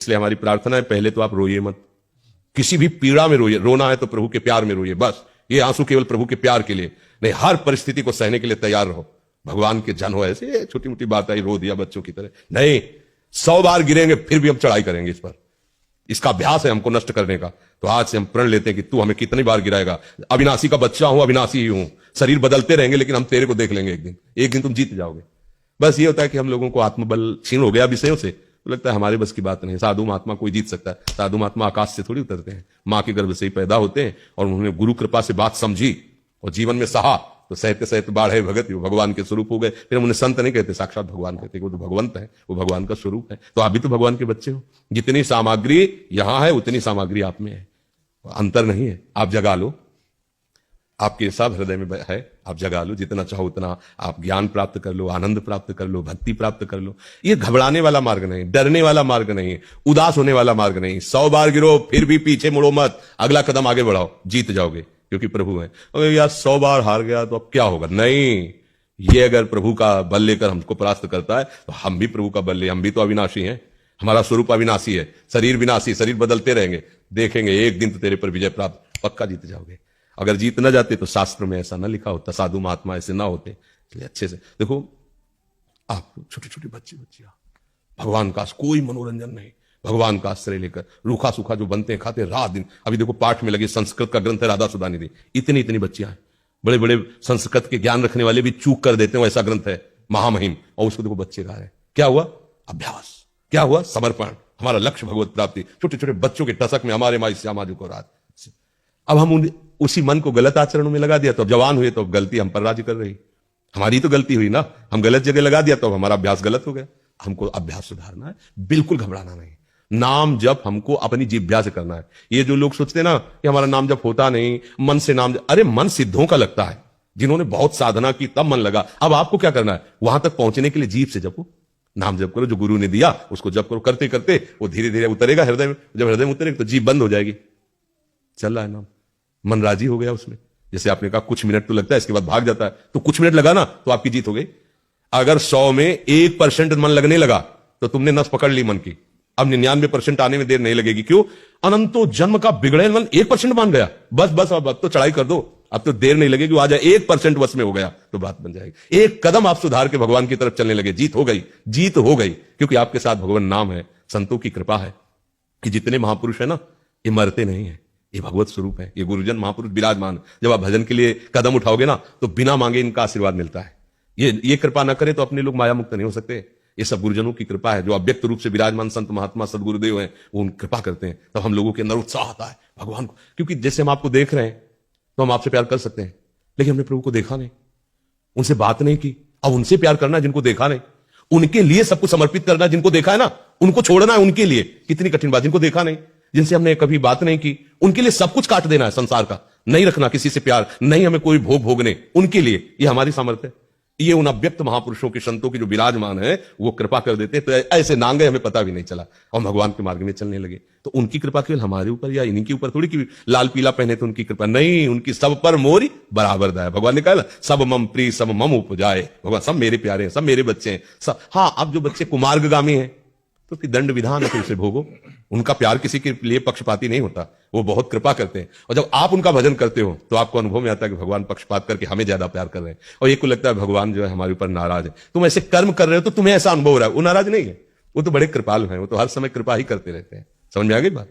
इसलिए हमारी प्रार्थना है, पहले तो आप रोइए मत, किसी भी पीड़ा में रोइए। रोना है तो प्रभु के प्यार में रोइए, बस। ये आंसू केवल प्रभु के प्यार के लिए नहीं, हर परिस्थिति को सहने के लिए तैयार रहो। भगवान के जन हो, ऐसे छोटी मोटी बात आई रो दिया बच्चों की तरह नहीं। 100 बार गिरेंगे फिर भी हम चढ़ाई करेंगे इस पर। इसका अभ्यास है हमको नष्ट करने का। तो आज से हम प्रण लेते हैं कि तू हमें कितनी बार गिराएगा। अविनाशी का बच्चा हूं, अविनाशी ही हूं। शरीर बदलते रहेंगे लेकिन हम तेरे को देख लेंगे एक दिन तुम जीत जाओगे। बस ये होता है कि हम लोगों को आत्मबल छीन हो गया विषयों से, तो लगता है हमारे बस की बात नहीं। साधु महात्मा कोई जीत सकता है? साधु महात्मा आकाश से थोड़ी उतरते हैं, मां के गर्भ से ही पैदा होते हैं। और उन्होंने गुरु कृपा से बात समझी और जीवन में सहा, तो सहते सहते बाढ़े भगत वो भगवान के स्वरूप हो गए। फिर हम उन्हें संत नहीं कहते, साक्षात भगवान कहते, वो तो भगवंत है, वो भगवान का स्वरूप है। तो आप भी तो भगवान के बच्चे हो। जितनी सामग्री यहां है उतनी सामग्री आप में है, अंतर नहीं है। आप जगा लो, आपके सब हृदय में है, आप जगा लो। जितना चाहो उतना आप ज्ञान प्राप्त कर लो, आनंद प्राप्त कर लो, भक्ति प्राप्त कर लो। ये घबराने वाला मार्ग नहीं, डरने वाला मार्ग नहीं, उदास होने वाला मार्ग नहीं। 100 बार गिरो फिर भी पीछे मुड़ो मत, अगला कदम आगे बढ़ाओ, जीत जाओगे क्योंकि प्रभु है। अगर यार 100 बार हार गया तो अब क्या होगा? नहीं, ये अगर प्रभु का बल लेकर हमको परास्त करता है तो हम भी प्रभु का बल ले। हम भी तो अविनाशी हैं, हमारा स्वरूप अविनाशी है, शरीर विनाशी, शरीर बदलते रहेंगे। देखेंगे एक दिन तो तेरे पर विजय प्राप्त, पक्का जीत जाओगे। अगर जीत न जाते तो शास्त्र में ऐसा न लिखा होता, साधु महात्मा ऐसे ना होते। इसलिए अच्छे से देखो, आप छोटे छोटे बच्चियां, भगवान का कोई मनोरंजन नहीं, भगवान का आश्रय लेकर रूखा सूखा जो बनते हैं खाते रात दिन। अभी देखो पाठ में लगे, संस्कृत का ग्रंथ है राधा सुधा निधि, इतनी इतनी बच्चियां हैं। बड़े बड़े संस्कृत के ज्ञान रखने वाले भी चूक कर देते हैं, ऐसा ग्रंथ है महामहिम, और उसको देखो बच्चे गा रहे हैं। क्या हुआ? अभ्यास। क्या हुआ? समर्पण। हमारा लक्ष्य भगवत प्राप्ति। छोटे छोटे बच्चों के टसक में हमारे माई श्यामा जी को रात। अब हम उसी मन को गलत आचरणों में लगा दिया, तो अब जवान हुए तो अब गलती हम पर राज्य कर रही। हमारी तो गलती हुई ना, हम गलत जगह लगा दिया तो अब हमारा अभ्यास गलत हो गया। हमको अभ्यास सुधारना है, बिल्कुल घबराना नहीं। नाम जप हमको अपनी जिह्वा से करना है। ये जो लोग सोचते हैं ना कि हमारा नाम जप होता नहीं, मन से नाम जप, अरे मन सिद्धों का लगता है, जिन्होंने बहुत साधना की तब मन लगा। अब आपको क्या करना है? वहां तक पहुंचने के लिए जीभ से जपो, नाम जप करो, जो गुरु ने दिया उसको जप करो। करते करते वो धीरे धीरे उतरेगा हृदय में। जब हृदय में उतरेगा तो जीभ बंद हो जाएगी, चल रहा है नाम, मन राजी हो गया उसमें। जैसे आपने कहा कुछ मिनट तो लगता है, इसके बाद भाग जाता है, तो कुछ मिनट लगा ना तो आपकी जीत हो गई। अगर 100 में 1% मन लगने लगा तो तुमने नस पकड़ ली मन की। अब 99% आने में देर नहीं लगेगी। क्यों? अनंतो जन्म का बिगड़े मन 1% मान गया, बस बस अब तो चढ़ाई कर दो, अब तो देर नहीं लगेगी। आ जाए 1% वश में हो गया तो बात बन जाएगी। एक कदम आप सुधार के भगवान की तरफ चलने लगे, जीत हो गई, जीत हो गई। क्योंकि आपके साथ भगवान नाम है, संतों की कृपा है कि जितने महापुरुष है ना, ये मरते नहीं है, ये भगवत स्वरूप है, ये गुरुजन महापुरुष विराजमान। जब आप भजन के लिए कदम उठाओगे ना तो बिना मांगे इनका आशीर्वाद मिलता है। ये कृपा ना करे तो अपने लोग माया मुक्त नहीं हो सकते। ये सब गुरुजनों की कृपा है, जो अव्यक्त रूप से विराजमान संत महात्मा सदगुरुदेव हैं, वो उन कृपा करते हैं। तब हम लोगों के अंदर उत्साह आता है भगवान को। क्योंकि जैसे हम आपको देख रहे हैं तो हम आपसे प्यार कर सकते हैं, लेकिन हमने प्रभु को देखा नहीं, उनसे बात नहीं की। अब उनसे प्यार करना जिनको देखा नहीं, उनके लिए सब कुछ समर्पित करना जिनको देखा है ना, उनको छोड़ना है उनके लिए। कितनी कठिन बात। जिनको देखा नहीं, जिनसे हमने कभी बात नहीं की, उनके लिए सब कुछ काट देना है संसार का, नहीं रखना किसी से प्यार, नहीं हमें कोई भोग भोगने, उनके लिए। ये हमारी सामर्थ्य है। ये उन अव्यक्त महापुरुषों के संतों की जो विराजमान है वो कृपा कर देते हैं, तो ऐसे नांगे हमें पता भी नहीं चला और भगवान के मार्ग में चलने लगे। तो उनकी कृपा केवल हमारे ऊपर या इन्हीं के ऊपर थोड़ी कि लाल पीला पहने तो उनकी कृपा नहीं, उनकी सब पर मोरी बराबर दया। भगवान ने कहा सब मम प्रिय सब मम उपजाए, भगवान सब मेरे प्यारे हैं, सब मेरे बच्चे हैं सब। हाँ, अब जो बच्चे कुमार्गगामी हैं तो उसकी दंड विधान है, तो उसे भोगो। उनका प्यार किसी के लिए पक्षपाती नहीं होता, वो बहुत कृपा करते हैं। और जब आप उनका भजन करते हो तो आपको अनुभव में आता है कि भगवान पक्षपात करके हमें ज्यादा प्यार कर रहे हैं। और एक को लगता है भगवान जो है हमारे ऊपर नाराज है। तुम ऐसे कर्म कर रहे हो तो तुम्हें ऐसा अनुभव हो रहा है, वो नाराज नहीं है, वो तो बड़े कृपालु हैं, वो तो हर समय कृपा ही करते रहते हैं। समझ में आ गई बात?